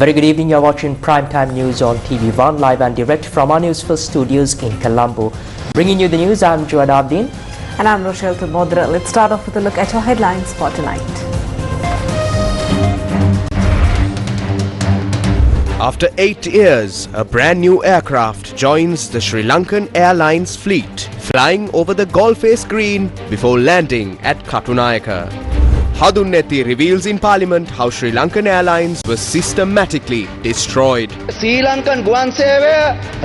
very good evening. You're watching Primetime News on TV1 live and direct from our Newsfirst studios in Colombo. Bringing you the news, I'm Joanne Abdin. And I'm Rochelle Tumodra. Let's start off with a look at your headlines for tonight. After 8 years, a brand new aircraft joins the Sri Lankan Airlines fleet, flying over the Goldface Green before landing at Katunayaka. Hadunnethi reveals in Parliament how Sri Lankan Airlines was systematically destroyed. Sri Lankan ගුවන් සේවය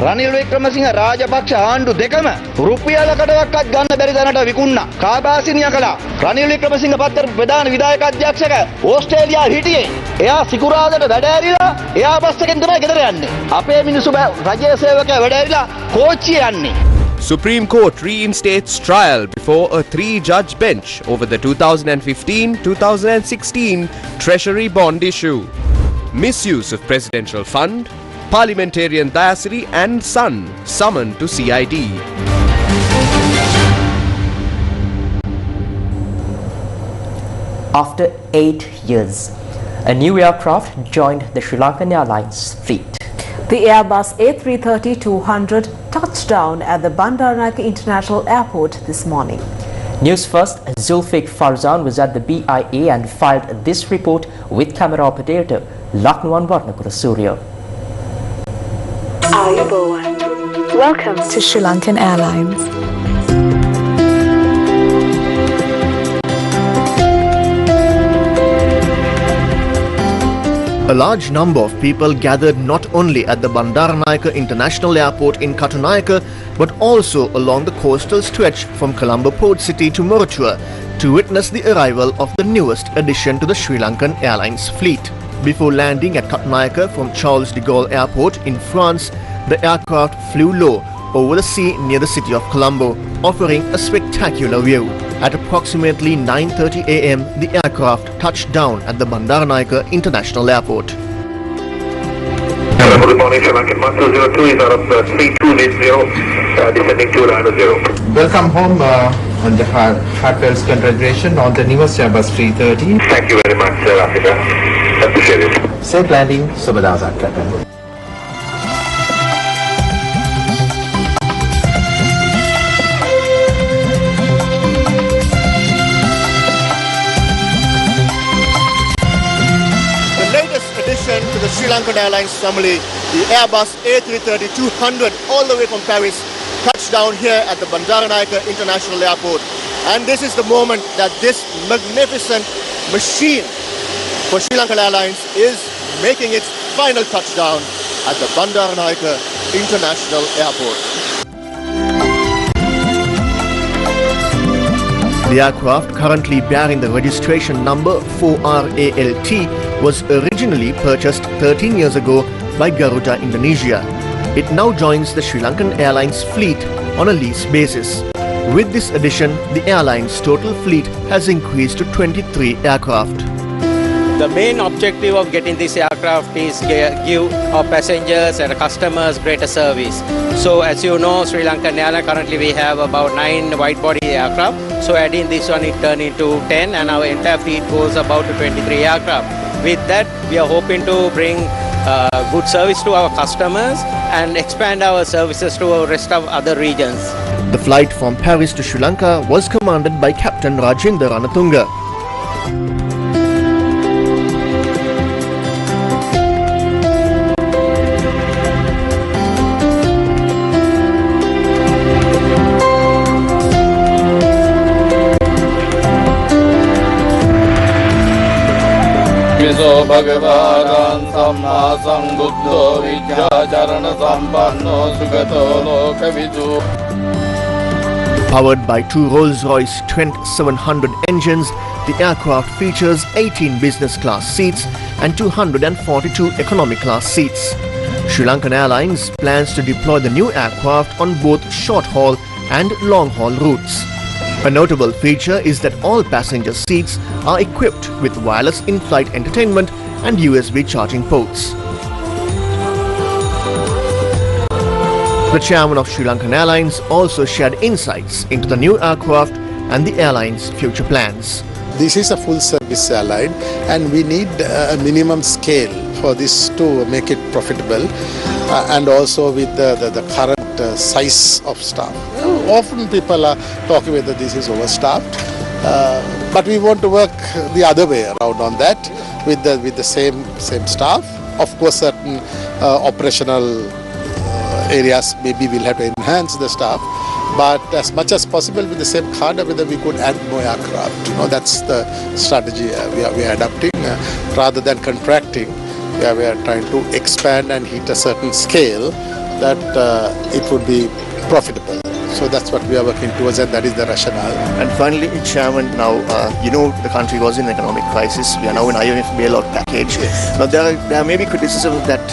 රනිල් වික්‍රමසිංහ රාජපක්ෂ ආණ්ඩු දෙකම රුපියලකටවත් ගන්න බැරි තැනට විකුණා. කාබාසිනිය කළා. රනිල් වික්‍රමසිංහ පත්තර ප්‍රධාන විධායක අධ්‍යක්ෂක ඕස්ට්‍රේලියාව හිටියේ. එයා සිකුරාදට වැඩ ඇරිලා එයා බස් එකෙන් තමයි ගෙදර යන්නේ. අපේ මිනිස්සු රජයේ සේවකයා වැඩ ඇරිලා කෝච්චියේ යන්නේ. Supreme Court reinstates trial before a 3-judge bench over the 2015-2016 Treasury bond issue. Misuse of presidential fund, parliamentarian Dayasiri and son summoned to CID. After 8 years, a new aircraft joined the Sri Lankan Airlines fleet. The Airbus A330-200 touched down at the Bandaranaike International Airport this morning. Newsfirst Zulfiq Farzan was at the BIA and filed this report with camera operator Laknuan Varnakura Surya. Welcome to Sri Lankan Airlines. A large number of people gathered not only at the Bandaranaike International Airport in Katunayaka but also along the coastal stretch from Colombo Port City to Moratuwa to witness the arrival of the newest addition to the Sri Lankan Airlines fleet. Before landing at Katunayaka from Charles de Gaulle Airport in France, the aircraft flew low over the sea near the city of Colombo, offering a spectacular view. At approximately 9:30 a.m., the aircraft touched down at the Bandaranaike International Airport. Good morning, Sri Lankan 1202 is out of 3280, descending to Rhino 0. Welcome home and heartfelt congratulations on the newest Airbus 330. Thank you very much, Rafika. Appreciate it. Safe landing, Subhadazar, Captain. To the Sri Lankan Airlines family, the Airbus A330-200 all the way from Paris touched down here at the Bandaranaike International Airport. And this is the moment that this magnificent machine for Sri Lankan Airlines is making its final touchdown at the Bandaranaike International Airport. The aircraft, currently bearing the registration number 4RALT, was originally purchased 13 years ago by Garuda Indonesia. It now joins the Sri Lankan Airlines fleet on a lease basis. With this addition, the airline's total fleet has increased to 23 aircraft. The main objective of getting this aircraft is give our passengers and customers greater service. So as you know, Sri Lankan Airlines currently we have about 9 wide-body aircraft. So adding this one, it turned into 10 and our entire fleet goes about to 23 aircraft. With that, we are hoping to bring good service to our customers and expand our services to the rest of other regions. The flight from Paris to Sri Lanka was commanded by Captain Rajendra Ranatunga. Bhagavan Samma Sambuddho Vidyacharana Sampanno Sugato Lokavidu. Powered by 2 Rolls-Royce Trent 700 engines, the aircraft features 18 business class seats and 242 economy class seats. Sri Lankan Airlines plans to deploy the new aircraft on both short-haul and long-haul routes. A notable feature is that all passenger seats are equipped with wireless in-flight entertainment and USB charging ports. The chairman of Sri Lankan Airlines also shared insights into the new aircraft and the airline's future plans. This is a full service airline and we need a minimum scale for this to make it profitable, and also with the current size of staff. Often people are talking whether this is overstaffed, but we want to work the other way around on that with the same staff. Of course, certain operational areas maybe we'll have to enhance the staff, but as much as possible with the same cadre, whether we could add more aircraft. That's the strategy we are adopting. Rather than contracting, we are trying to expand and hit a certain scale that it would be profitable. So that's what we are working towards, and that is the rationale. And finally, Chairman, now the country was in an economic crisis. We are now in IMF bailout package. Yes. Now there may be criticism that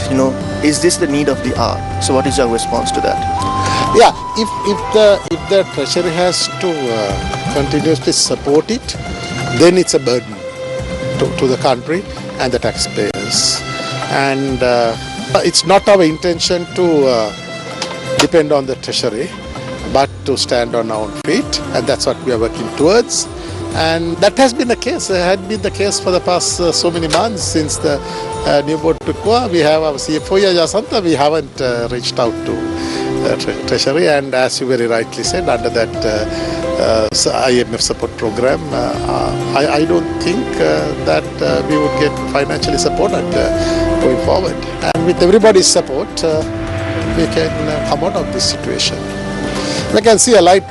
is this the need of the hour? So what is your response to that? Yeah, if the Treasury has to continuously support it, then it's a burden to the country and the taxpayers. And it's not our intention to depend on the Treasury, but to stand on our own feet, and that's what we are working towards. And that has been the case. It had been the case for the past so many months since the new board took over. We have our CFO Jasanta. We haven't reached out to Treasury, and as you very rightly said, under that IMF support program, I don't think that we would get financially supported going forward. And with everybody's support, we can come out of this situation. We can see a light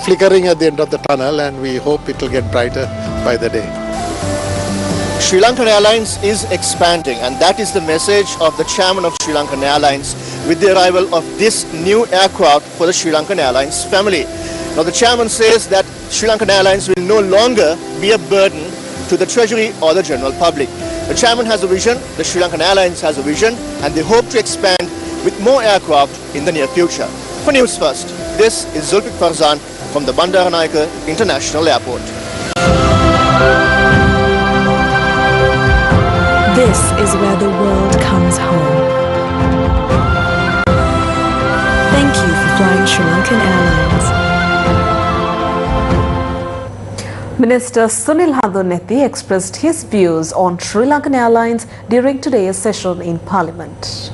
flickering at the end of the tunnel, and we hope it will get brighter by the day. Sri Lankan Airlines is expanding, and that is the message of the chairman of Sri Lankan Airlines with the arrival of this new aircraft for the Sri Lankan Airlines family. Now the chairman says that Sri Lankan Airlines will no longer be a burden to the Treasury or the general public. The chairman has a vision, the Sri Lankan Airlines has a vision, and they hope to expand with more aircraft in the near future. For Newsfirst, this is Zulfikar Farzan from the Bandaranaike International Airport. This is where the world comes home. Thank you for flying Sri Lankan Airlines. Minister Sunil Handunnethi expressed his views on Sri Lankan Airlines during today's session in Parliament.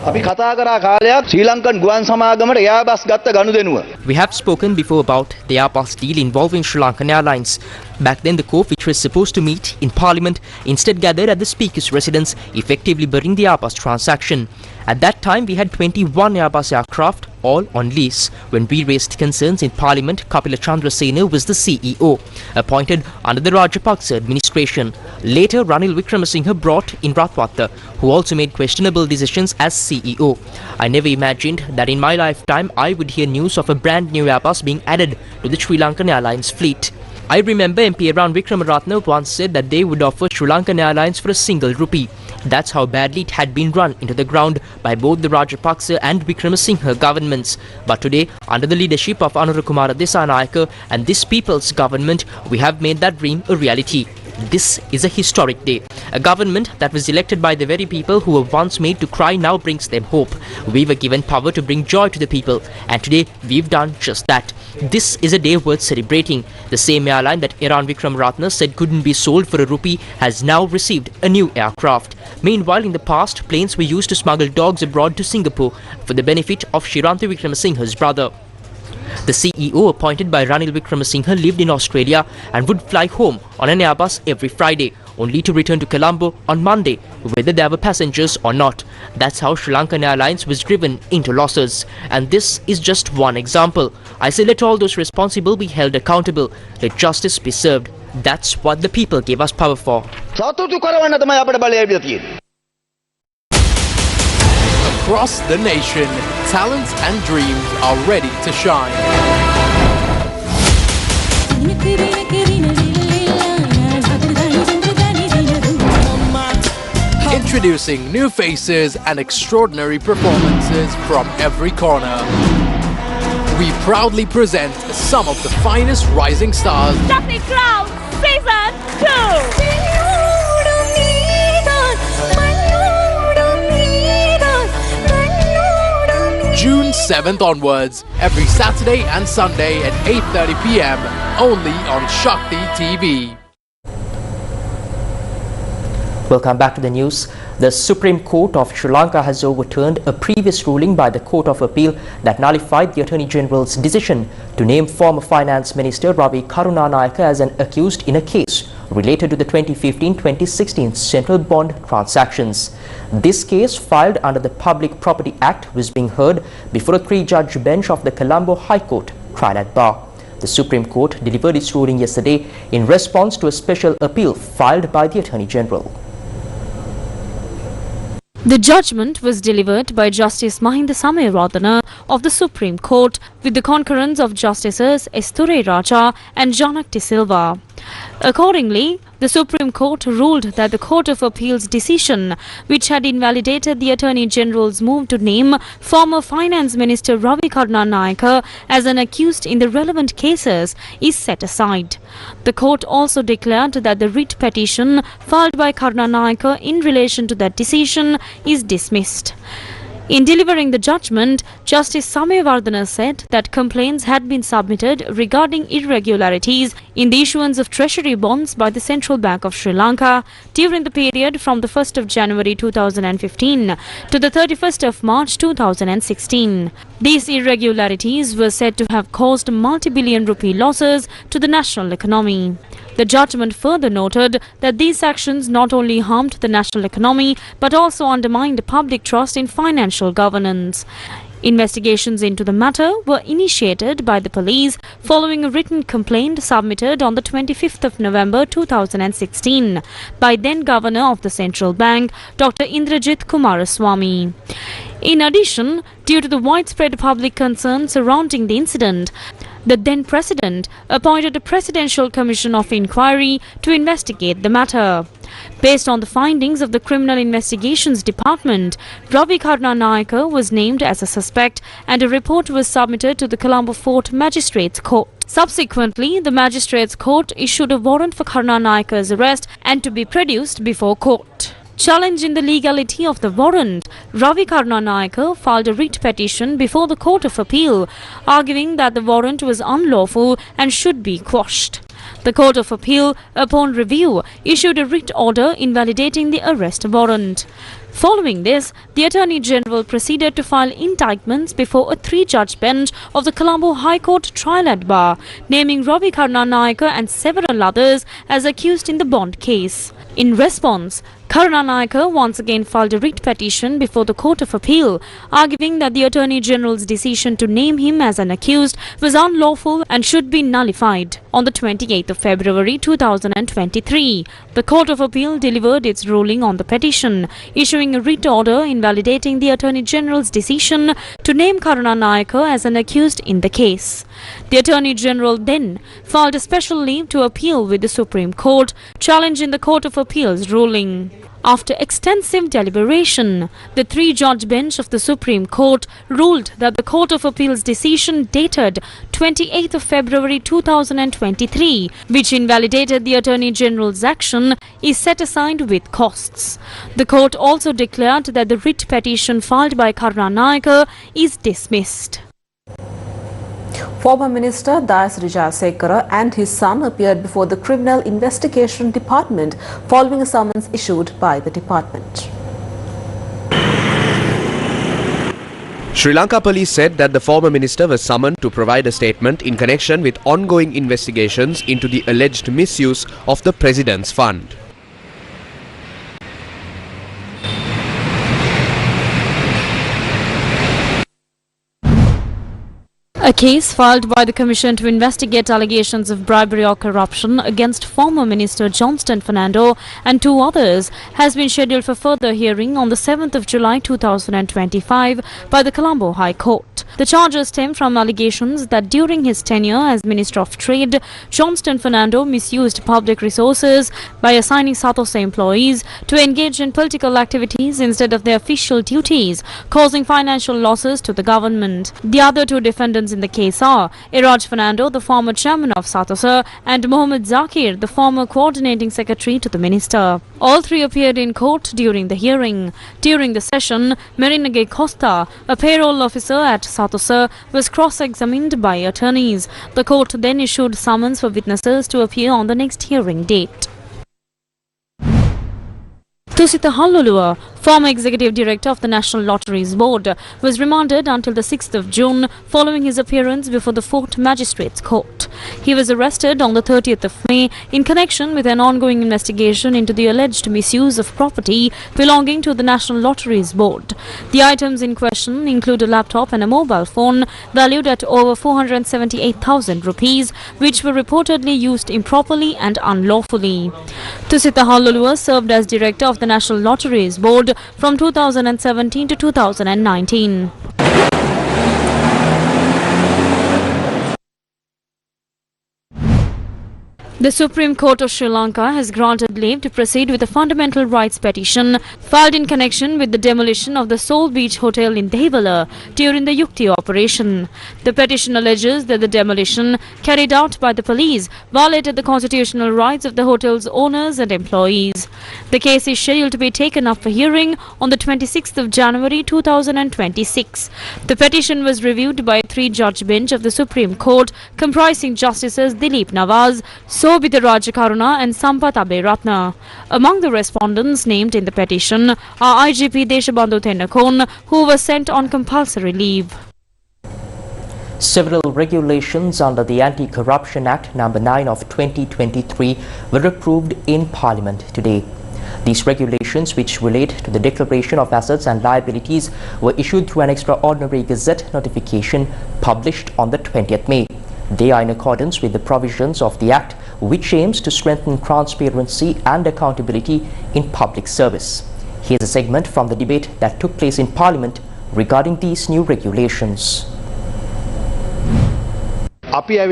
අපි කතා කරා කාලයක් ශ්‍රී Lankan ගුවන් සමාගමට එයාබස් ගත්ත ගනුදෙනුව. We have spoken before about the Airbus deal involving Sri Lankan Airlines. Back then, the COP, which was supposed to meet in Parliament, instead gathered at the Speaker's residence, effectively burying the Airbus transaction. At that time, we had 21 Airbus aircraft, all on lease. When we raised concerns in Parliament, Kapila Chandrasena was the CEO, appointed under the Rajapaksa administration. Later, Ranil Wickramasinghe brought in Ratwatta, who also made questionable decisions as CEO. I never imagined that in my lifetime I would hear news of a brand new Airbus being added to the Sri Lankan Airlines fleet. I remember MP Ram Wickramaratne once said that they would offer Sri Lankan Airlines for a single rupee. That's how badly it had been run into the ground by both the Rajapaksa and Wickramasinghe governments. But today, under the leadership of Anurukumara Dissanayake and this people's government, we have made that dream a reality. This is a historic day. A government that was elected by the very people who were once made to cry now brings them hope. We were given power to bring joy to the people, and today we've done just that. This is a day worth celebrating. The same airline that Iran Wickramaratne said couldn't be sold for a rupee has now received a new aircraft. Meanwhile, in the past, planes were used to smuggle dogs abroad to Singapore for the benefit of Shirantha Wickramasinghe's brother. The CEO appointed by Ranil Wickramasinghe lived in Australia and would fly home on an Airbus every Friday, only to return to Colombo on Monday, whether there were passengers or not. That's how Sri Lankan Airlines was driven into losses. And this is just one example. I say let all those responsible be held accountable. Let justice be served. That's what the people gave us power for. Across the nation, talents and dreams are ready to shine. Introducing new faces and extraordinary performances from every corner. We proudly present some of the finest rising stars. Daphne Crown, Season 2! June 7th onwards, every Saturday and Sunday at 8:30 p.m. only on Shakti TV. Welcome back to the news. The Supreme Court of Sri Lanka has overturned a previous ruling by the Court of Appeal that nullified the Attorney General's decision to name former Finance Minister Ravi Karunanayake as an accused in a case related to the 2015-2016 central bond transactions. This case, filed under the Public Property Act, was being heard before a three-judge bench of the Colombo High Court trial at bar. The Supreme Court delivered its ruling yesterday in response to a special appeal filed by the Attorney General. The judgment was delivered by Justice Mahinda Samarathana of the Supreme Court with the concurrence of Justices Esture Raja and Janak De Silva. Accordingly, the Supreme Court ruled that the Court of Appeal's decision, which had invalidated the Attorney General's move to name former Finance Minister Ravi Karunanayake as an accused in the relevant cases, is set aside. The court also declared that the writ petition filed by Karunanayake in relation to that decision is dismissed. In delivering the judgment, Justice Samarathana said that complaints had been submitted regarding irregularities in the issuance of treasury bonds by the Central Bank of Sri Lanka during the period from the 1st of January 2015 to the 31st of March 2016. These irregularities were said to have caused multi-billion rupee losses to the national economy. The judgment further noted that these actions not only harmed the national economy but also undermined public trust in financial governance. Investigations into the matter were initiated by the police following a written complaint submitted on the 25th of November 2016 by then Governor of the Central Bank, Dr. Indrajit Kumaraswamy. In addition, due to the widespread public concern surrounding the incident, the then President appointed a Presidential Commission of Inquiry to investigate the matter. Based on the findings of the Criminal Investigations Department, Ravi Karunanayake was named as a suspect and a report was submitted to the Colombo Fort Magistrates Court. Subsequently, the Magistrates Court issued a warrant for Karunanayake's arrest and to be produced before court. Challenging the legality of the warrant, Ravi Karunanayake filed a writ petition before the Court of Appeal, arguing that the warrant was unlawful and should be quashed. The Court of Appeal, upon review, issued a writ order invalidating the arrest warrant. Following this, the Attorney General proceeded to file indictments before a three-judge bench of the Colombo High Court trial at bar, naming Ravi Karunanayake and several others as accused in the bond case. In response, Karunanayake once again filed a writ petition before the Court of Appeal, arguing that the Attorney General's decision to name him as an accused was unlawful and should be nullified. On the 28th of February 2023, the Court of Appeal delivered its ruling on the petition, issuing a writ order invalidating the Attorney General's decision to name Karunanayake as an accused in the case. The Attorney General then filed a special leave to appeal with the Supreme Court, challenging the Court of Appeal's ruling. After extensive deliberation, the three-judge bench of the Supreme Court ruled that the Court of Appeal's decision dated 28th of February 2023, which invalidated the Attorney General's action, is set aside with costs. The court also declared that the writ petition filed by Karunanayake is dismissed. Former Minister Dayas Wijayasekara and his son appeared before the Criminal Investigation Department following a summons issued by the department. Sri Lanka police said that the former minister was summoned to provide a statement in connection with ongoing investigations into the alleged misuse of the President's fund. A case filed by the Commission to investigate allegations of bribery or corruption against former Minister Johnston Fernando and two others has been scheduled for further hearing on the 7th of July 2025 by the Colombo High Court. The charges stem from allegations that during his tenure as Minister of Trade, Johnston Fernando misused public resources by assigning Sirasa employees to engage in political activities instead of their official duties, causing financial losses to the government. The other two defendants in the case are Iraj Fernando, the former chairman of Sirasa, and Mohammed Zakir, the former coordinating secretary to the minister. All three appeared in court during the hearing. During the session, Merinage Costa, a payroll officer at Sirasa, was cross-examined by attorneys. The court then issued summons for witnesses to appear on the next hearing date. Tusitha Hallulua, former executive director of the National Lotteries Board, was remanded until the 6th of June following his appearance before the 4th Magistrates Court. He was arrested on the 30th of May in connection with an ongoing investigation into the alleged misuse of property belonging to the National Lotteries Board. The items in question include a laptop and a mobile phone valued at over 478,000 rupees, which were reportedly used improperly and unlawfully. Tusitha Hallulua served as director of the National Lotteries Board from 2017 to 2019. The Supreme Court of Sri Lanka has granted leave to proceed with a fundamental rights petition filed in connection with the demolition of the Soul Beach Hotel in Devala during the Yukti operation. The petition alleges that the demolition carried out by the police violated the constitutional rights of the hotel's owners and employees. The case is scheduled to be taken up for hearing on the 26th of January 2026. The petition was reviewed by a 3-judge bench of the Supreme Court comprising Justices Dilip Nawaz, Sobita Rajakaruna and Sampath Aberatna. Among the respondents named in the petition are IGP Deshabandhu Tennakon, who was sent on compulsory leave. Several regulations under the Anti-Corruption Act No. 9 of 2023 were approved in Parliament today. These regulations, which relate to the declaration of assets and liabilities, were issued through an extraordinary Gazette notification published on the 20th May. They are in accordance with the provisions of the Act, which aims to strengthen transparency and accountability in public service. Here's a segment from the debate that took place in Parliament regarding these new regulations. We are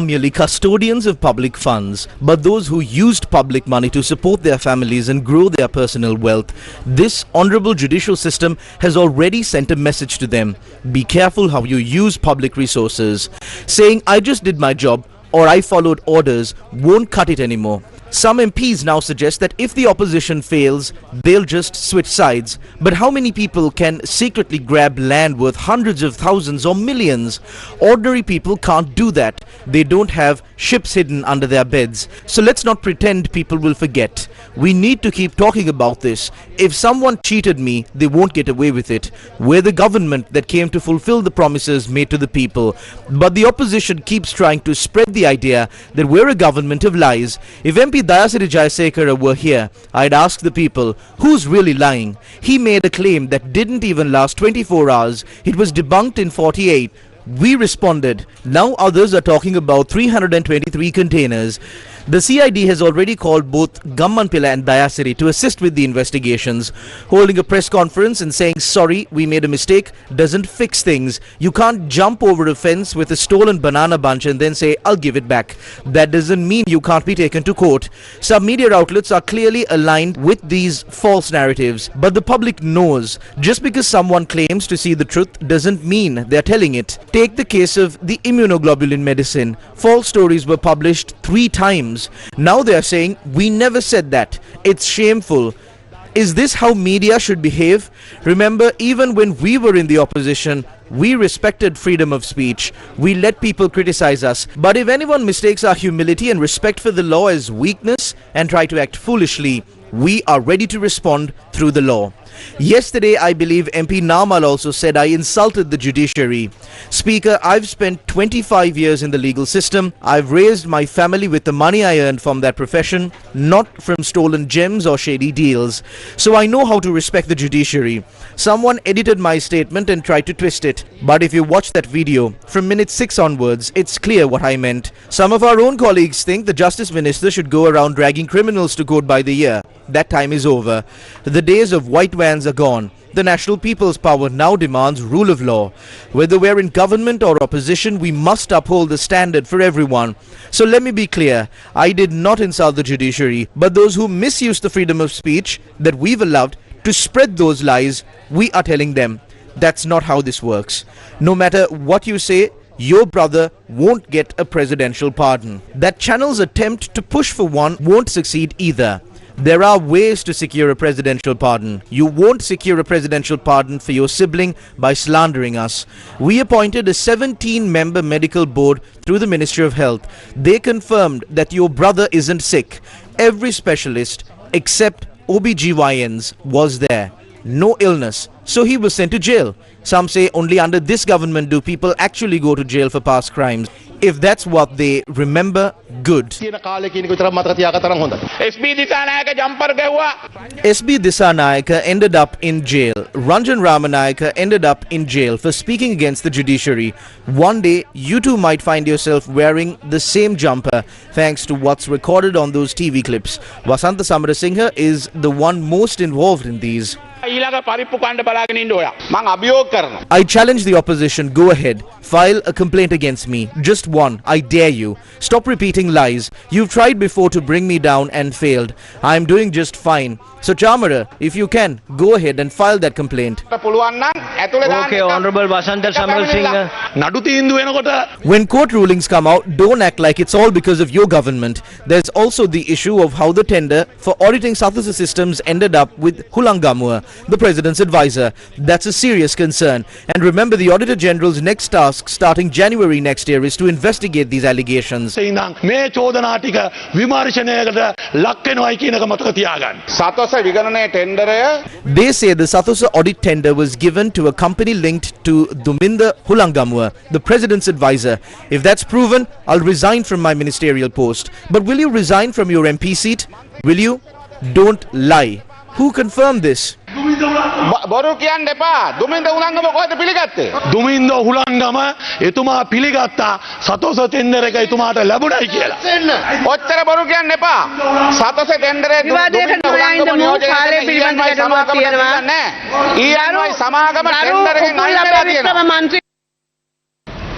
merely custodians of public funds, but those who used public money to support their families and grow their personal wealth, this honorable judicial system has already sent a message to them. Be careful how you use public resources. Saying I just did my job or I followed orders won't cut it anymore. Some MPs now suggest that if the opposition fails, they'll just switch sides. But how many people can secretly grab land worth hundreds of thousands or millions? Ordinary people can't do that. They don't have ships hidden under their beds. So let's not pretend people will forget. We need to keep talking about this. If someone cheated me, they won't get away with it. We're the government that came to fulfill the promises made to the people. But the opposition keeps trying to spread the idea that we're a government of lies. If MP Dayasiri Jayasekara were here, I'd ask the people, who's really lying? He made a claim that didn't even last 24 hours. It was debunked in 48. We responded. Now others are talking about 323 containers. The CID has already called both Gammanpilla and Dayasiri to assist with the investigations. Holding a press conference and saying sorry, we made a mistake doesn't fix things. You can't jump over a fence with a stolen banana bunch and then say I'll give it back. That doesn't mean you can't be taken to court. Some media outlets are clearly aligned with these false narratives, but the public knows just because someone claims to see the truth doesn't mean they're telling it. Take the case of the immunoglobulin medicine. False stories were published 3 times. Now they are saying we never said that. It's shameful. Is this how media should behave? Remember, even when we were in the opposition, we respected freedom of speech. We let people criticize us. But if anyone mistakes our humility and respect for the law as weakness and try to act foolishly, we are ready to respond through the law. Yesterday, I believe MP Namal also said I insulted the judiciary. Speaker, I've spent 25 years in the legal system. I've raised my family with the money I earned from that profession, not from stolen gems or shady deals. So I know how to respect the judiciary. Someone edited my statement and tried to twist it. But if you watch that video, from minute 6 onwards, it's clear what I meant. Some of our own colleagues think the Justice Minister should go around dragging criminals to court by the year. That time is over. The days of white vans are gone. The National People's Power now demands rule of law. Whether we're in government or opposition, we must uphold the standard for everyone. So let me be clear, I did not insult the judiciary, but those who misuse the freedom of speech that we've allowed to spread those lies, we are telling them that's not how this works. No matter what you say, your brother won't get a presidential pardon. That channel's attempt to push for one won't succeed either. There are ways to secure a presidential pardon. You won't secure a presidential pardon for your sibling by slandering us. We appointed a 17-member medical board through the Ministry of Health. They confirmed that your brother isn't sick. Every specialist except OBGYNs was there. No illness. So he was sent to jail. Some say only under this government do people actually go to jail for past crimes. If that's what they remember, good. SB Dissanayaka ended up in jail. Ranjan Ramanayaka ended up in jail for speaking against the judiciary. One day, you too might find yourself wearing the same jumper thanks to what's recorded on those TV clips. Vasantha Samarasinghe is the one most involved in these. I challenge the opposition, go ahead, file a complaint against me. Just one, I dare you. Stop repeating lies. You've tried before to bring me down and failed. I'm doing just fine. So Chamara, if you can, go ahead and file that complaint. Okay, Honorable Vasantha Samarasinghe. When court rulings come out, don't act like it's all because of your government. There's also the issue of how the tender for auditing Sirasa systems ended up with Hulangamua, the president's advisor. That's a serious concern. And remember, the Auditor General's next task starting January next year is to investigate these allegations. They say the Sirasa audit tender was given to a company linked to Duminda Hulangamua, the president's advisor. If that's proven, I'll resign from my ministerial post. But will you resign from your MP seat? Will you? Don't lie. Who confirmed this? Duminda Hulangama etuma පිළිගත්තා සතෝස tender එක එතුමාට ලැබුණයි කියලා. ඔච්චර බොරු කියන්නේ එපා. සතෝස tender එක දුමින්ද හුලංගම කාලේ පිළිබඳ ගැටලුවක් තියෙනවා. ඊයන්වයි සමාගම ටෙන්ඩර් එකෙන් අයින් වෙලා තියෙනවා.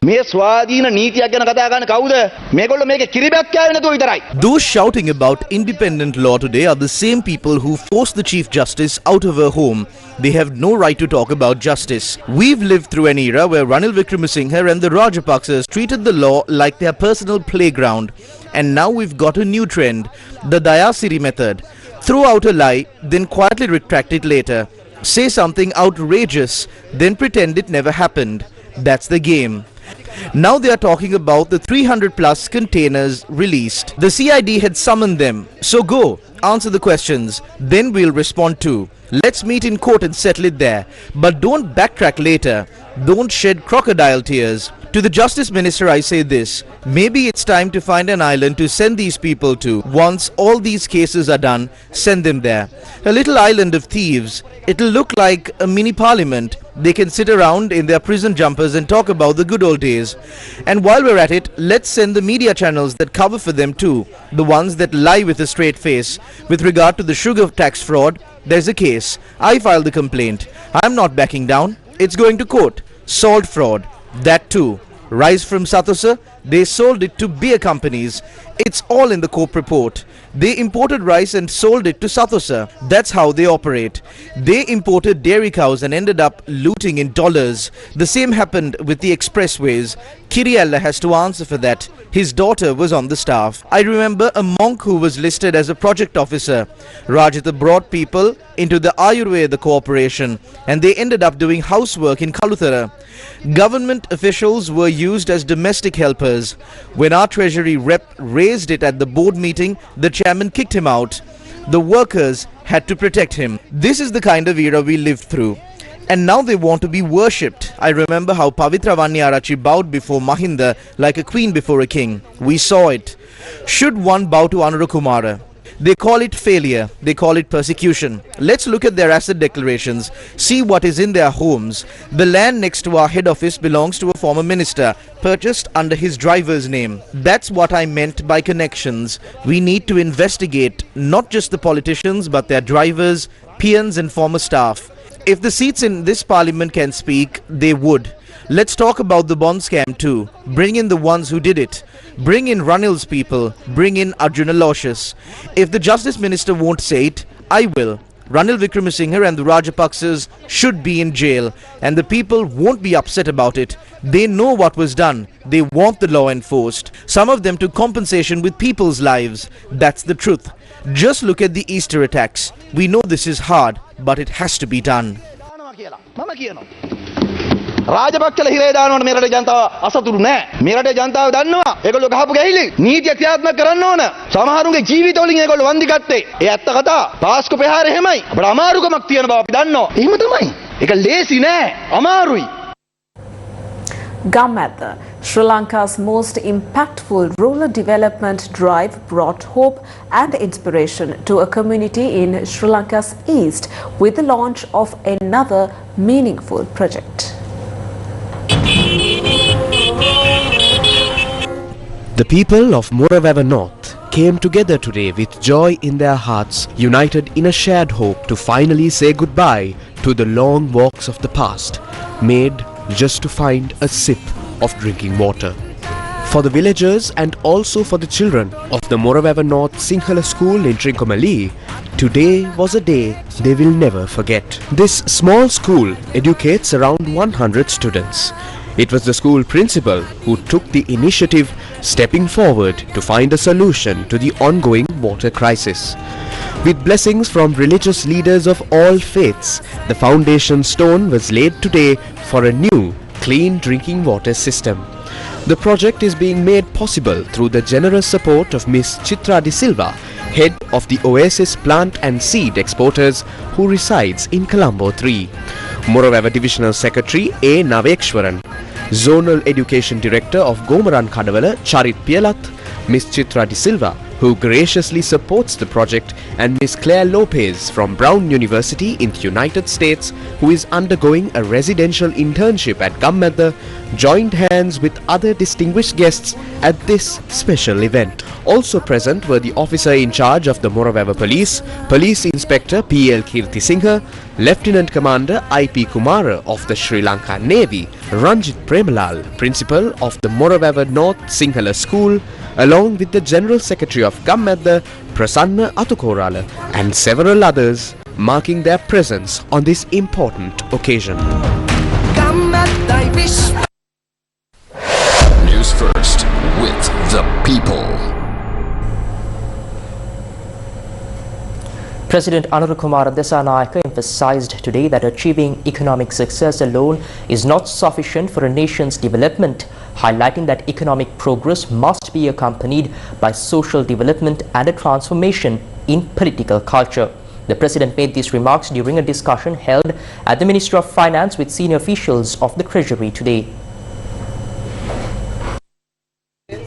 මේ ස්වාධීන නීතියක් ගැන කතා කරන කවුද? මේගොල්ලෝ මේකේ කිරිබැක් කෑවේ නැතුව විතරයි. Those shouting about independent law today are the same people who forced the Chief Justice out of her home. They have no right to talk about justice. We've lived through an era where Ranil Wickremesinghe and the Rajapaksas treated the law like their personal playground. And now we've got a new trend, the Dayasiri method. Throw out a lie, then quietly retract it later. Say something outrageous, then pretend it never happened. That's the game. Now they are talking about the 300 plus containers released. The CID had summoned them. So go, answer the questions, then we'll respond too. Let's meet in court and settle it there. But don't backtrack later. Don't shed crocodile tears. To the Justice Minister I say this, maybe it's time to find an island to send these people to. Once all these cases are done, send them there. A little island of thieves. It'll look like a mini parliament. They can sit around in their prison jumpers and talk about the good old days. And while we're at it, let's send the media channels that cover for them too. The ones that lie with a straight face. With regard to the sugar tax fraud, there's a case. I filed the complaint. I'm not backing down. It's going to court. Salt fraud. That too. Rice from Sirasa, they sold it to beer companies. It's all in the court report. They imported rice and sold it to Sirasa. That's how they operate. They imported dairy cows and ended up looting in dollars. The same happened with the expressways. Kiriella has to answer for that. His daughter was on the staff. I remember a monk who was listed as a project officer. Rajitha brought people into the Ayurveda Corporation and they ended up doing housework in Kaluthara. Government officials were used as domestic helpers. When our treasury rep raised it at the board meeting, the chairman kicked him out. The workers had to protect him. This is the kind of era we lived through. And now they want to be worshipped. I remember how Pavitra Vanyarachi bowed before Mahinda like a queen before a king. We saw it. Should one bow to Anurakumara? They call it failure. They call it persecution. Let's look at their asset declarations. See what is in their homes. The land next to our head office belongs to a former minister, purchased under his driver's name. That's what I meant by connections. We need to investigate not just the politicians but their drivers, peons and former staff. If the seats in this parliament can speak, they would. Let's talk about the bond scam too. Bring in the ones who did it. Bring in Ranil's people. Bring in Arjuna Loshas. If the Justice Minister won't say it, I will. Ranil Wickremesinghe and the Rajapaksas should be in jail, and the people won't be upset about it. They know what was done. They want the law enforced. Some of them took compensation with people's lives. That's the truth. Just look at the Easter attacks. We know this is hard, but it has to be done. රාජපක්ෂලා හිරේ දානවනේ මේ රටේ ජනතාව අසතුටු නෑ. මේ රටේ ජනතාව දන්නවා ඒගොල්ලෝ ගහපු ගැහිලි නීතිය ක්‍රියාත්මක කරන්න ඕන. සමහරුන්ගේ ජීවිතවලින් ඒගොල්ලෝ වන්දි ගත්තේ. ඒ ඇත්ත කතා. පාස්කු ප්‍රහාර එහෙමයි. අපිට අමාරුකමක් තියෙන බව අපි දන්නවා. එහෙම තමයි. ඒක ලේසි නෑ. අමාරුයි. Gammatha, Sri Lanka's most impactful rural development drive, brought hope and inspiration to a community in Sri Lanka's east with the launch of another meaningful project. The people of Moraveva North came together today with joy in their hearts, united in a shared hope to finally say goodbye to the long walks of the past, made just to find a sip of drinking water. For the villagers and also for the children of the Moraveva North Sinhala School in Trincomalee, today was a day they will never forget. This small school educates around 100 students. It was the school principal who took the initiative, stepping forward to find a solution to the ongoing water crisis. With blessings from religious leaders of all faiths, the foundation stone was laid today for a new, clean drinking water system. The project is being made possible through the generous support of Ms. Chitra De Silva, head of the Oasis Plant and Seed Exporters, who resides in Colombo 3. Moraveva Divisional Secretary A. Navekshwaran, Zonal Education Director of Gomaran Kadavala, Charit Pielath, Ms. Chitra De Silva, who graciously supports the project, and Ms. Claire Lopez from Brown University in the United States, who is undergoing a residential internship at Gammatha, joined hands with other distinguished guests at this special event. Also present were the officer in charge of the Moraveva Police, Police Inspector P.L. Kirti Singha, Lieutenant Commander I.P. Kumara of the Sri Lanka Navy, Ranjit Premalal, Principal of the Moraveva North Sinhala School, along with the General Secretary of Gammatha, Prasanna Atukorala, and several others, marking their presence on this important occasion. Newsfirst, with the people. President Anurukumara Desanayake emphasized today that achieving economic success alone is not sufficient for a nation's development, highlighting that economic progress must be accompanied by social development and a transformation in political culture. The President made these remarks during a discussion held at the Ministry of Finance with senior officials of the Treasury today.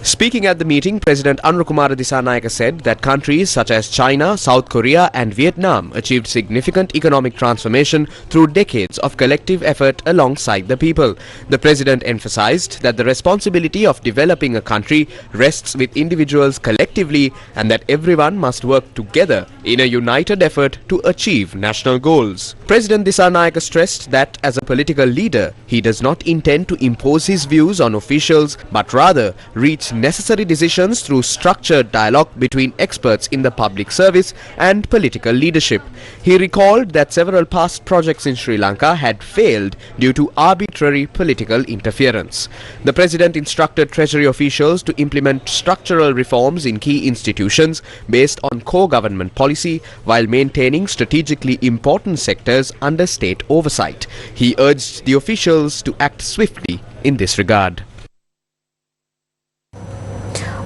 Speaking at the meeting, President Anurukumara Disanayake said that countries such as China, South Korea and Vietnam achieved significant economic transformation through decades of collective effort alongside the people. The President emphasized that the responsibility of developing a country rests with individuals collectively and that everyone must work together in a united effort to achieve national goals. President Disanayake stressed that as a political leader, he does not intend to impose his views on officials but rather reach necessary decisions through structured dialogue between experts in the public service and political leadership. He recalled that several past projects in Sri Lanka had failed due to arbitrary political interference. The President instructed Treasury officials to implement structural reforms in key institutions based on core government policy while maintaining strategically important sectors under state oversight. He urged the officials to act swiftly in this regard.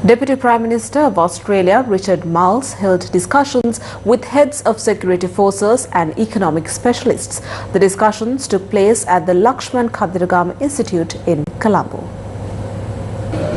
Deputy Prime Minister of Australia Richard Marles held discussions with heads of security forces and economic specialists. The discussions took place at the Lakshman Khadiragam Institute in Colombo.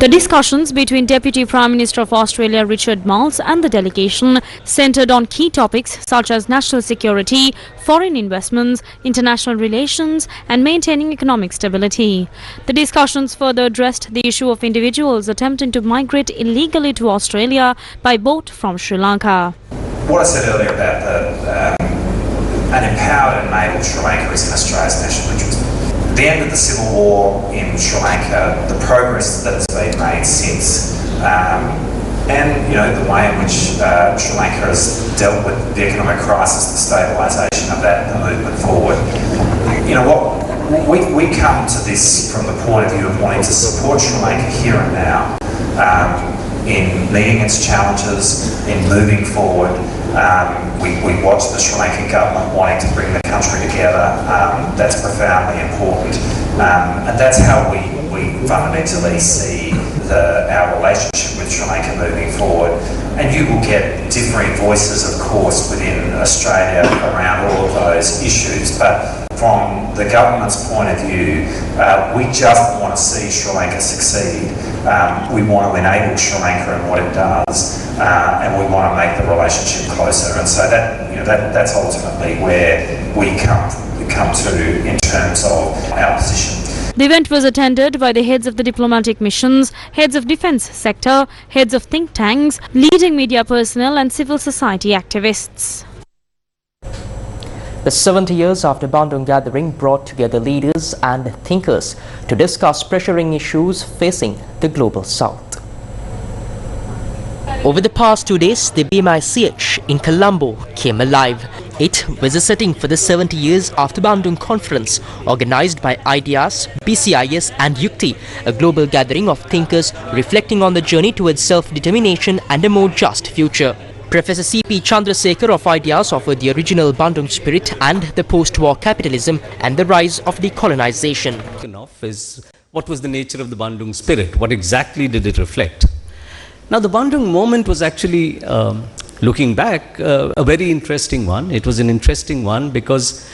The discussions between Deputy Prime Minister of Australia Richard Marles and the delegation centred on key topics such as national security, foreign investments, international relations and maintaining economic stability. The discussions further addressed the issue of individuals attempting to migrate illegally to Australia by boat from Sri Lanka. What I said earlier about an empowered and enabled Sri Lanka is in Australia's national interest. The end of the civil war in Sri Lanka, the progress that has been made since, and the way in which Sri Lanka has dealt with the economic crisis, the stabilisation of that, and the movement forward. We come to this from the point of view of wanting to support Sri Lanka here and now in meeting its challenges, in moving forward, We watch the Sri Lankan government wanting to bring the country together. That's profoundly important. And that's how we fundamentally see our relationship with Sri Lanka moving forward. And you will get differing voices, of course, within Australia around all of those issues. But from the government's point of view, we just want to see Sri Lanka succeed. We want to enable Sri Lanka in what it does, and we want to make the relationship closer. And so that's ultimately where we come to in terms of our position. The event was attended by the heads of the diplomatic missions, heads of defence sector, heads of think tanks, leading media personnel and civil society activists. The 70 years after Bandung gathering brought together leaders and thinkers to discuss pressuring issues facing the global south. Over the past 2 days, the BMICH in Colombo came alive. It was a setting for the 70 years after Bandung conference organized by IDEAS, BCIS and Yukti, a global gathering of thinkers reflecting on the journey towards self-determination and a more just future. Professor C.P. Chandrasekhar of IDEAS offered the original Bandung spirit and the post-war capitalism and the rise of decolonization. Is what was the nature of the Bandung spirit? What exactly did it reflect? Now, the Bandung moment was actually, looking back, a very interesting one. It was an interesting one because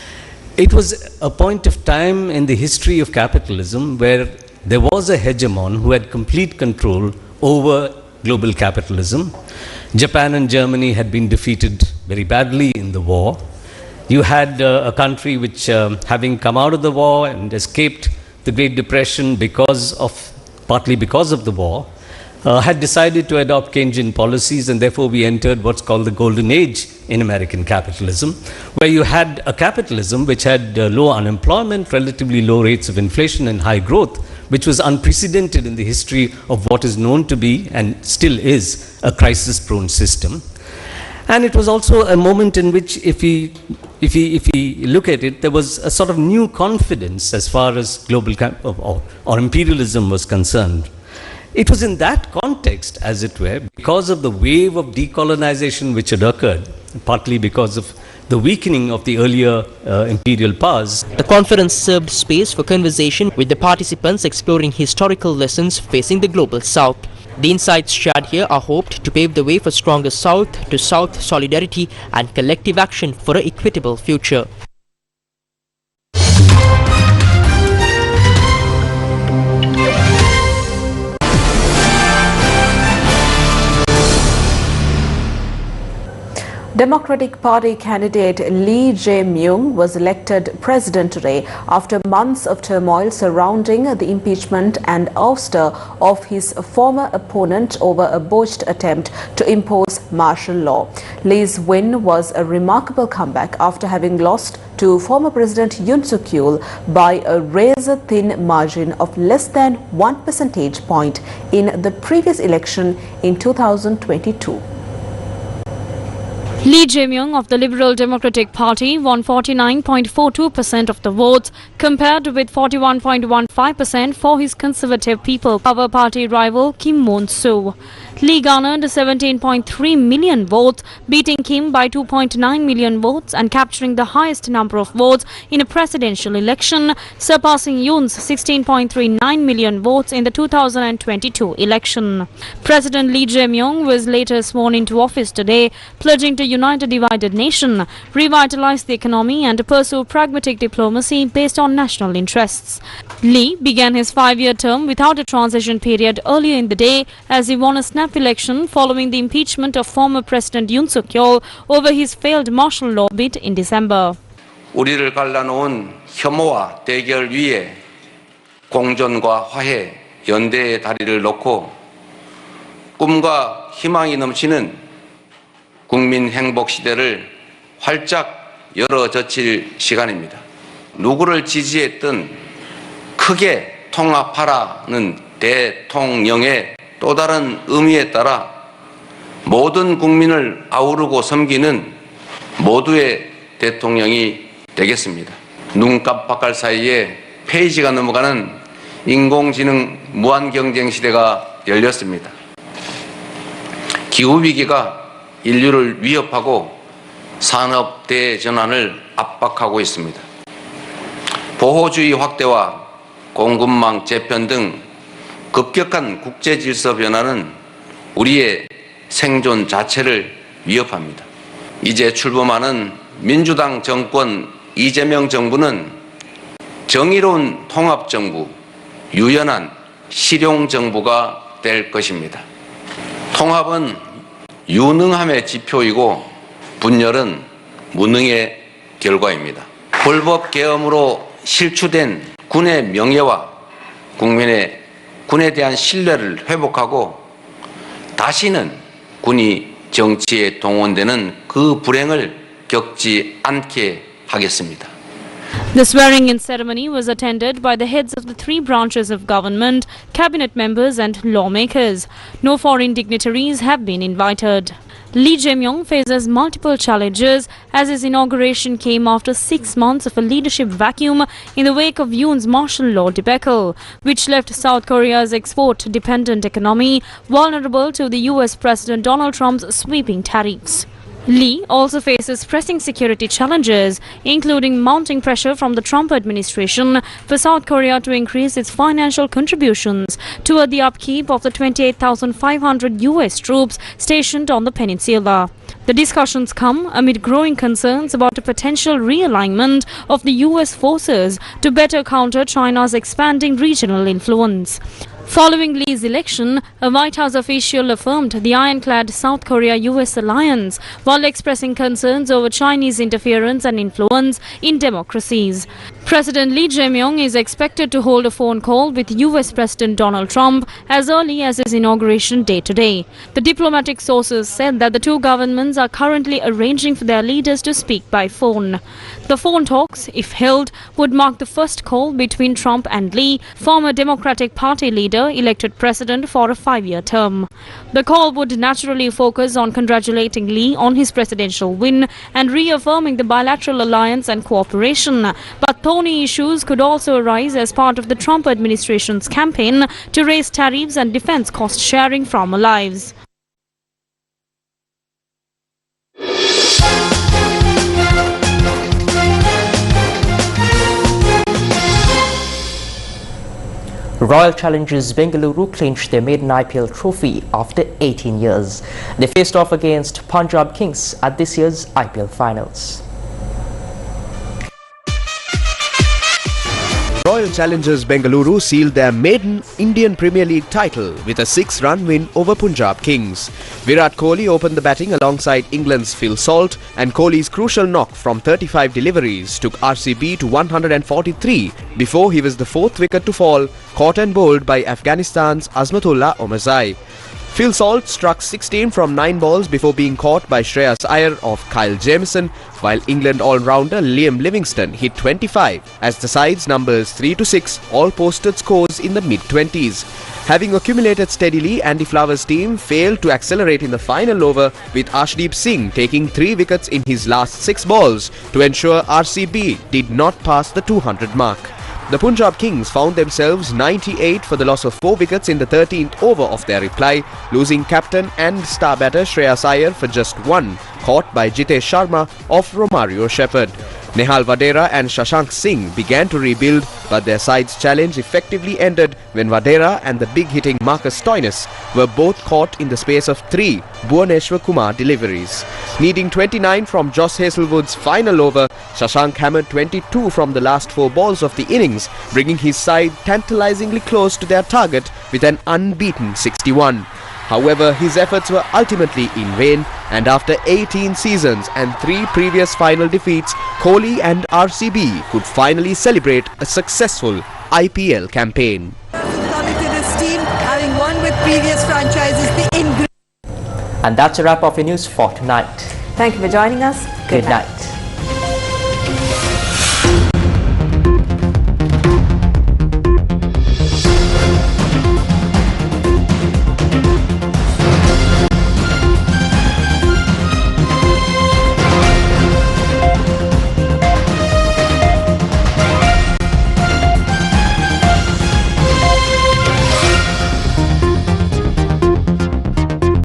it was a point of time in the history of capitalism where there was a hegemon who had complete control over global capitalism. Japan and Germany had been defeated very badly in the war. You had a country which, having come out of the war and escaped the Great Depression partly because of the war, had decided to adopt Keynesian policies, and therefore we entered what's called the golden age in American capitalism, where you had a capitalism which had low unemployment, relatively low rates of inflation and high growth, which was unprecedented in the history of what is known to be and still is a crisis-prone system. And it was also a moment in which, if we look at it, there was a sort of new confidence as far as global or imperialism was concerned. It was in that context, as it were, because of the wave of decolonization which had occurred, partly because of the weakening of the earlier imperial powers. The conference served space for conversation with the participants exploring historical lessons facing the global south. The insights shared here are hoped to pave the way for stronger South-to-South solidarity and collective action for an equitable future. Democratic Party candidate Lee Jae-myung was elected president today after months of turmoil surrounding the impeachment and ouster of his former opponent over a botched attempt to impose martial law. Lee's win was a remarkable comeback after having lost to former President Yoon Suk-yeol by a razor-thin margin of less than 1 percentage point in the previous election in 2022. Lee Jae-myung of the Liberal Democratic Party won 49.42% of the votes, compared with 41.15% for his Conservative People Power Party rival Kim Moon-soo. Lee garnered 17.3 million votes, beating Kim by 2.9 million votes and capturing the highest number of votes in a presidential election, surpassing Yoon's 16.39 million votes in the 2022 election. President Lee Jae-myung was later sworn into office today, pledging to unite a divided nation, revitalize the economy and pursue pragmatic diplomacy based on national interests. Lee began his 5-year term without a transition period earlier in the day as he won a snap election following the impeachment of former President Yoon Suk-yeol over his failed martial law bid in December. 우리를 갈라놓은 혐오와 대결 위에 공존과 화해, 연대의 다리를 놓고 꿈과 희망이 넘치는 국민 행복 시대를 활짝 열어젖힐 시간입니다. 누구를 지지했든 크게 통합하라는 대통령의 또 다른 의미에 따라 모든 국민을 아우르고 섬기는 모두의 대통령이 되겠습니다. 눈 깜빡할 사이에 페이지가 넘어가는 인공지능 무한 경쟁 시대가 열렸습니다. 기후위기가 인류를 위협하고 산업 대전환을 압박하고 있습니다. 보호주의 확대와 공급망 재편 등 급격한 국제 질서 변화는 우리의 생존 자체를 위협합니다. 이제 출범하는 민주당 정권 이재명 정부는 정의로운 통합정부, 유연한 실용정부가 될 것입니다. 통합은 유능함의 지표이고 분열은 무능의 결과입니다. 불법 계엄으로 실추된 군의 명예와 군에 대한 신뢰를 회복하고 다시는 군이 정치에 동원되는 그 불행을 겪지 않게 하겠습니다. The swearing-in ceremony was attended by the heads of the three branches of government, cabinet members and lawmakers. No foreign dignitaries have been invited. Lee Jae-myung faces multiple challenges as his inauguration came after 6 months of a leadership vacuum in the wake of Yoon's martial law debacle, which left South Korea's export-dependent economy vulnerable to the US President Donald Trump's sweeping tariffs. Lee also faces pressing security challenges, including mounting pressure from the Trump administration for South Korea to increase its financial contributions toward the upkeep of the 28,500 US troops stationed on the peninsula. The discussions come amid growing concerns about a potential realignment of the US forces to better counter China's expanding regional influence. Following Lee's election, a White House official affirmed the ironclad South Korea-US alliance while expressing concerns over Chinese interference and influence in democracies. President Lee Jae-myung is expected to hold a phone call with US President Donald Trump as early as his inauguration day today. The diplomatic sources said that the two governments are currently arranging for their leaders to speak by phone. The phone talks, if held, would mark the first call between Trump and Lee, former Democratic Party leader elected president for a 5-year term. The call would naturally focus on congratulating Lee on his presidential win and reaffirming the bilateral alliance and cooperation. But thorny issues could also arise as part of the Trump administration's campaign to raise tariffs and defense cost sharing from allies. Royal Challengers Bengaluru clinched their maiden IPL trophy after 18 years. They faced off against Punjab Kings at this year's IPL finals. Royal Challengers Bengaluru sealed their maiden Indian Premier League title with a 6-run win over Punjab Kings. Virat Kohli opened the batting alongside England's Phil Salt, and Kohli's crucial knock from 35 deliveries took RCB to 143 before he was the fourth wicket to fall, caught and bowled by Afghanistan's Azmatullah Omarzai. Phil Salt struck 16 from 9 balls before being caught by Shreyas Iyer of Kyle Jamieson, while England all-rounder Liam Livingstone hit 25 as the side's numbers 3 to 6 all posted scores in the mid-20s. Having accumulated steadily, Andy Flower's team failed to accelerate in the final over, with Arshdeep Singh taking 3 wickets in his last 6 balls to ensure RCB did not pass the 200 mark. The Punjab Kings found themselves 98 for the loss of 4 wickets in the 13th over of their reply, losing captain and star batter Shreyas Iyer for just 1, caught by Jitesh Sharma of Romario Shepherd. Nehal Vadera and Shashank Singh began to rebuild, but their side's challenge effectively ended when Vadera and the big-hitting Marcus Stoinis were both caught in the space of 3 Bhuvaneshwar Kumar deliveries. Needing 29 from Joss Hazlewood's final over, Shashank hammered 22 from the last 4 balls of the innings, bringing his side tantalizingly close to their target with an unbeaten 61. However, his efforts were ultimately in vain, and after 18 seasons and 3 previous final defeats, Kohli and RCB could finally celebrate a successful IPL campaign. Coming to this team, having won with previous franchises, And that's a wrap of your news for tonight. Thank you for joining us. Good night.